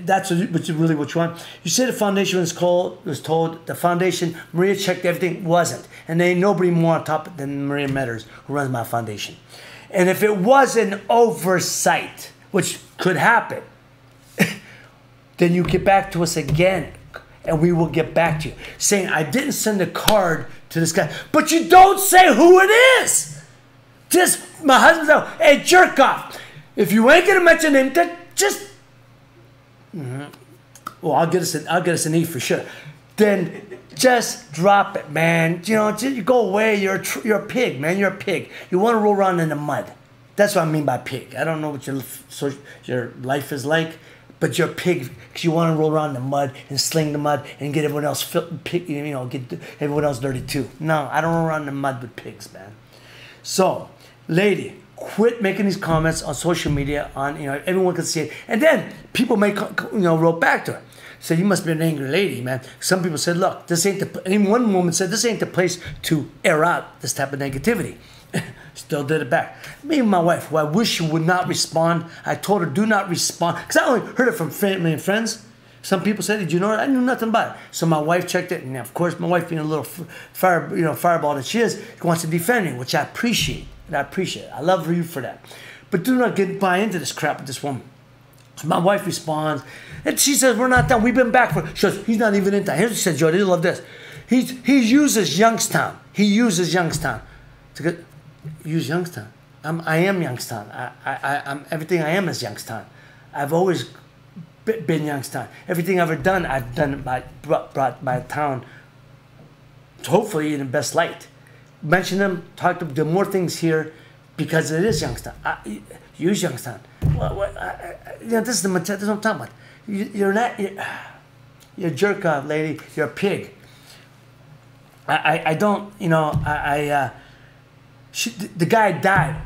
that's really what you want. You say the foundation was told the foundation. Maria checked everything. Wasn't, and there ain't nobody more on top than Maria Metters, who runs my foundation. And if it was an oversight, which could happen, then you get back to us again, and we will get back to you saying I didn't send a card to this guy, but you don't say who it is. Just my husband's out. Hey, jerk off. If you ain't gonna mention him, then just. Well, I'll get us an E for sure. Then just drop it, man. You know, you go away. You're a pig, man. You're a pig. You want to roll around in the mud. That's what I mean by pig. I don't know what your life is like, but you're a pig because you want to roll around in the mud and sling the mud and get everyone else get everyone else dirty too. No, I don't roll around in the mud with pigs, man. So, lady, quit making these comments on social media. Everyone can see it, and then people may wrote back to her. So you must be an angry lady, man. Some people said, look, this ain't and one woman said, this ain't the place to air out this type of negativity. Still did it back. Me and my wife, who I wish she would not respond, I told her, do not respond. Because I only heard it from family and friends. Some people said, did you know it? I knew nothing about it. So my wife checked it. And of course, my wife being a little fireball that she is, wants to defend me, which I appreciate. And I appreciate it. I love you for that. But do not buy into this crap with this woman. So my wife responds, and she says, we're not done. We've been back for, she goes, he's not even in town. Here's what she said, Joe, you love this. He uses Youngstown. He uses Youngstown. Use Youngstown. I am Youngstown. I'm everything I am is Youngstown. I've always been Youngstown. Everything I've ever done, I've done it brought my town, hopefully in the best light. Mention them, talk to them, do more things here because it is Youngstown. Use Youngstown. This is the mentality. This is what I'm talking about. You're a jerk off, lady. You're a pig. The guy died.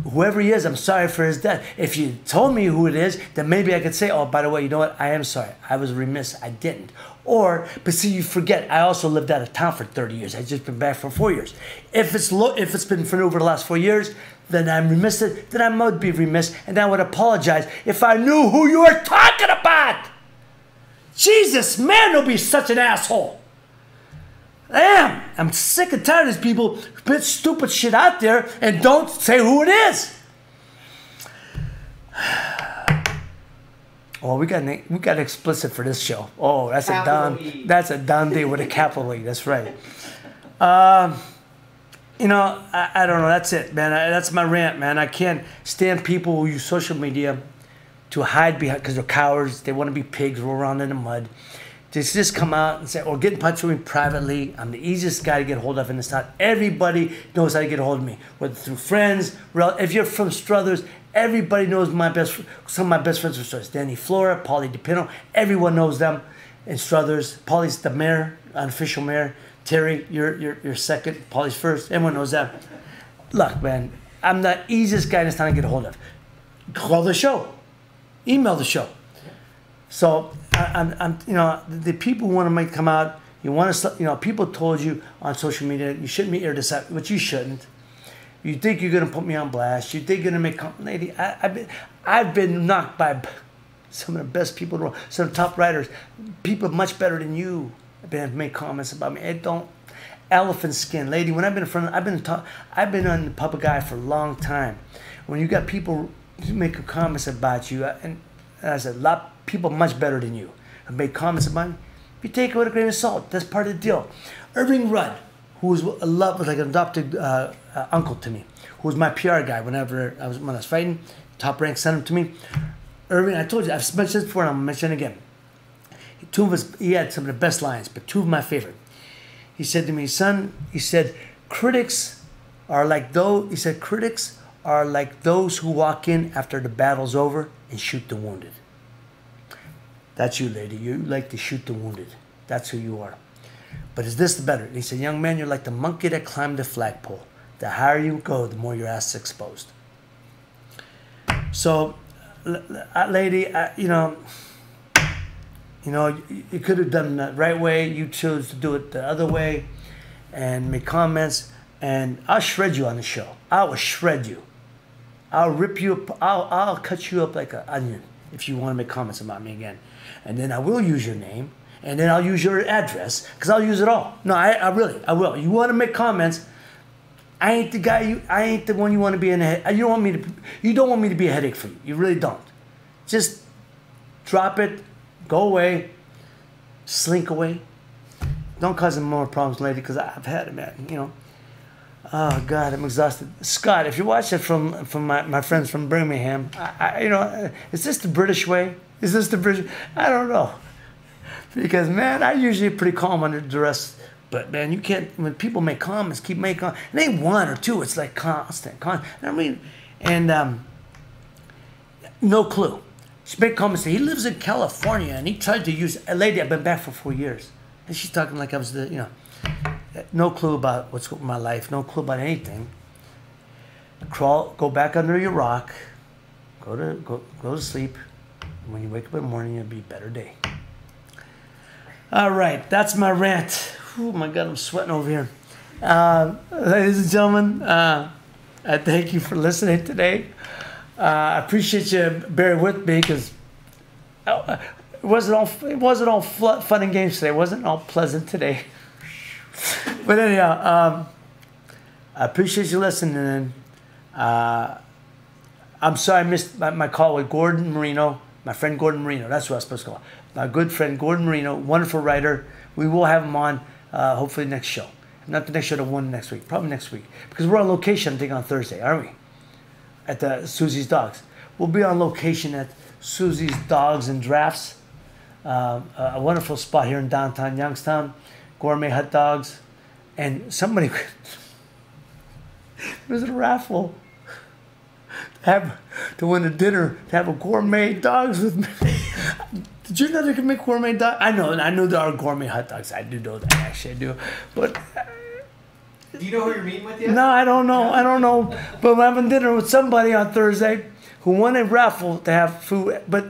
Whoever he is, I'm sorry for his death. If you told me who it is, then maybe I could say, oh, by the way, you know what? I am sorry. I was remiss. I didn't. But see, you forget, I also lived out of town for 30 years. I've just been back for 4 years. If it's been for over the last 4 years, then I'm remiss. Then I might be remiss, and I would apologize if I knew who you were talking about. Jesus, man, don't be such an asshole. I am. I'm sick and tired of these people who put stupid shit out there and don't say who it is. Oh, we got explicit for this show. Oh, that's a done deal with a capital E. That's right. I don't know. That's it, man. That's my rant, man. I can't stand people who use social media to hide behind, because they're cowards. They want to be pigs, roll around in the mud. Just come out and say, or get in touch with me privately. I'm the easiest guy to get a hold of in this town. Everybody knows how to get a hold of me, whether through friends, if you're from Struthers, everybody knows some of my best friends from Struthers. Danny Flora, Paulie DePino, everyone knows them in Struthers. Paulie's the mayor, unofficial mayor. Terry, you're second. Paulie's first. Everyone knows that. Look, man, I'm the easiest guy in this town to get a hold of. Call the show, email the show. So I'm the people who want to come out. You want to, people told you on social media you shouldn't be air decide, but you shouldn't. You think you're gonna put me on blast? You think you're gonna make lady? I've been knocked by some of the best people in the world, some of the top writers, people much better than you. Have been made comments about me. It don't elephant skin, lady. When I've been on the public eye for a long time. When you got people making comments about you, and I said a lot. People much better than you have made comments about me. You take it with a grain of salt. That's part of the deal. Irving Rudd, who was like an adopted uncle to me, who was my PR guy when I was fighting, top rank, sent him to me. Irving, I told you, I've mentioned this before and I'm mentioning it again. He had some of the best lines, but two of my favorite. He said to me, son, he said, critics are like those who walk in after the battle's over and shoot the wounded. That's you, lady. You like to shoot the wounded. That's who you are. But is this the better? And he said, young man, you're like the monkey that climbed the flagpole. The higher you go, the more your ass is exposed. So, lady, you could have done it the right way. You chose to do it the other way and make comments. And I'll shred you on the show. I will shred you. I'll rip you up. I'll cut you up like an onion if you want to make comments about me again. And then I will use your name. And then I'll use your address. Because I'll use it all. No, I will. You want to make comments. I ain't the guy. I ain't the one you want to be in a head. You don't want me to be a headache for you. You really don't. Just drop it. Go away. Slink away. Don't cause him more problems, lady, because I've had it, man. Oh God, I'm exhausted. Scott, if you watch it from my friends from Birmingham, is this the British way? Is this the British? I don't know, because man, I usually pretty calm under duress. But man, you can't. When people make comments, keep making comments. It ain't one or two. It's like constant. I mean, and no clue. She made comments. He lives in California, and he tried to use a lady. I've been back for 4 years, and she's talking like I was no clue about what's going on in my life. No clue about anything. Go back under your rock. Go to sleep. And when you wake up in the morning, it'll be a better day. All right, that's my rant. Oh my God, I'm sweating over here. Ladies and gentlemen, I thank you for listening today. I appreciate you bearing with me because it wasn't all fun and games today. It wasn't all pleasant today. But anyhow, I appreciate you listening. I'm sorry I missed my call with Gordon Marino, my friend Gordon Marino. That's what I was supposed to call. My good friend Gordon Marino, wonderful writer. We will have him on hopefully next show. Not the next show, the one next week. Probably next week. Because we're on location, I think, on Thursday, aren't we? At the Susie's Dogs. We'll be on location at Susie's Dogs and Drafts. A wonderful spot here in downtown Youngstown. Gourmet hot dogs. And somebody... There's a raffle. To win a dinner, to have a gourmet dogs with me. Did you know they can make gourmet dogs? I know there are gourmet hot dogs. I do know that, actually, I do. But... Do you know who you're meeting with yet? No, I don't know. But I'm having dinner with somebody on Thursday who won a raffle to have food. But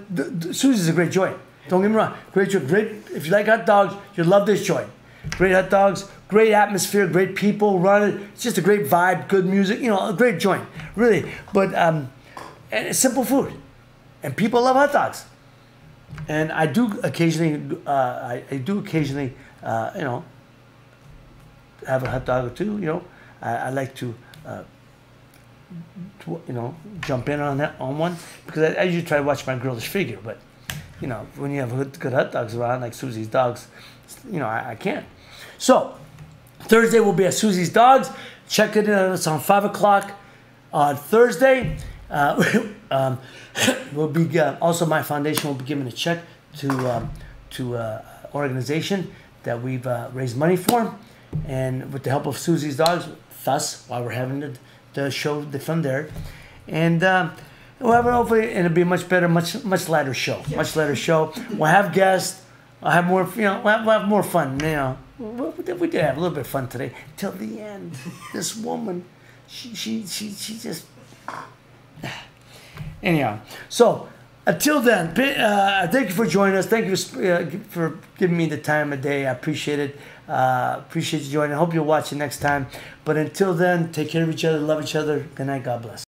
Susie's a great joint. Don't get me wrong. Great joint. Great. If you like hot dogs, you'll love this joint. Great hot dogs, great atmosphere, great people running. It's just a great vibe, good music. A great joint, really. But and it's simple food, and people love hot dogs. And I do occasionally, have a hot dog or two. I like to jump in on one because I usually try to watch my girlish figure. But when you have good hot dogs around like Susie's Dogs, I can't. So Thursday will be at Susie's Dogs. Check it in. It's on 5 o'clock on Thursday. Will be also my foundation will be giving a check to organization that we've raised money for, and with the help of Susie's Dogs, thus while we're having the show from there, and we'll have hopefully it'll be a much better, much lighter show, much lighter show. We'll have guests. I'll have more, we'll have more fun. We did have a little bit of fun today till the end. This woman, she just. Anyhow, so until then, thank you for joining us. Thank you for giving me the time of day. I appreciate it. Appreciate you joining. I hope you'll watch it next time. But until then, take care of each other, love each other. Good night. God bless.